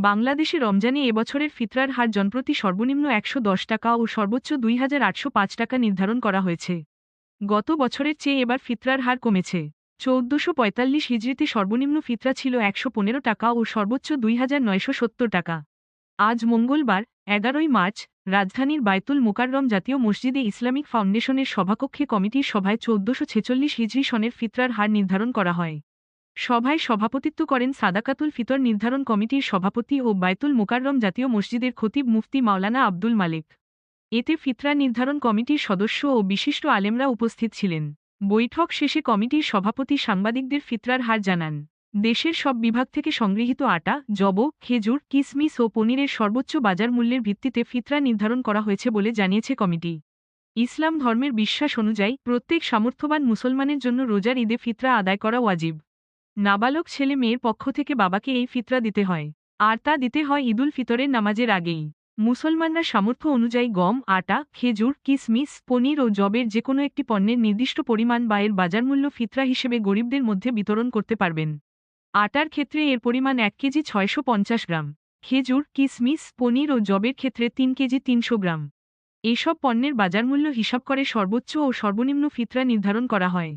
বাংলাদেশে রমজানে এবছরের ফিতরার হার জনপ্রতি সর্বনিম্ন ১১০ টাকা ও সর্বোচ্চ ২,৮০৫ টাকা নির্ধারণ করা হয়েছে। গত বছরের চেয়ে এবার ফিতরার হার কমেছে। ১৪৪৫ হিজরিতে সর্বনিম্ন ফিতরা ছিল ১১৫ টাকা ও সর্বোচ্চ ২,৯৭০ টাকা। আজ মঙ্গলবার ১১ই মার্চ রাজধানীর বায়তুল মোকাররম জাতীয় মসজিদে ইসলামিক ফাউন্ডেশনের সভাকক্ষে কমিটির সভায় ১৪৪৬ হিজরি সনের ফিতরার হার নির্ধারণ করা হয়। সভায় সভাপতিত্ব করেন সাদাকাতুল ফিতর নির্ধারণ কমিটির সভাপতি ও বায়তুল মোকাররম জাতীয় মসজিদের খতিব মুফতি মাওলানা আব্দুল মালেক। এতে ফিতরা নির্ধারণ কমিটির সদস্য ও বিশিষ্ট আলেমরা উপস্থিত ছিলেন। বৈঠক শেষে কমিটির সভাপতি সাংবাদিকদের ফিতরার হার জানান। দেশের সব বিভাগ থেকে সংগৃহীত আটা, যব, খেজুর, কিসমিস ও পনিরের সর্বোচ্চ বাজার মূল্যের ভিত্তিতে ফিতরা নির্ধারণ করা হয়েছে বলে জানিয়েছে কমিটি। ইসলাম ধর্মের বিশ্বাস অনুযায়ী প্রত্যেক সামর্থ্যবান মুসলমানের জন্য রোজার ঈদে ফিতরা আদায় করা ওয়াজিব। নাবালক ছেলে মেয়ের পক্ষ থেকে বাবাকে এই ফিতরা দিতে হয়, আর তা দিতে হয় ঈদুল ফিতরের নামাজের আগেই। মুসলমানরা সামর্থ্য অনুযায়ী গম, আটা, খেজুর, কিসমিস, পনির ও যবের যেকোনো একটি পণ্যের নির্দিষ্ট পরিমাণ বা এর বাজারমূল্য ফিতরা হিসেবে গরিবদের মধ্যে বিতরণ করতে পারবেন। আটার ক্ষেত্রে এর পরিমাণ ১ কেজি ৬৫০ গ্রাম, খেজুর, কিসমিস, পনির ও যবের ক্ষেত্রে ৩ কেজি ৩০০ গ্রাম। এসব পণ্যের বাজারমূল্য হিসাব করে সর্বোচ্চ ও সর্বনিম্ন ফিতরা নির্ধারণ করা হয়।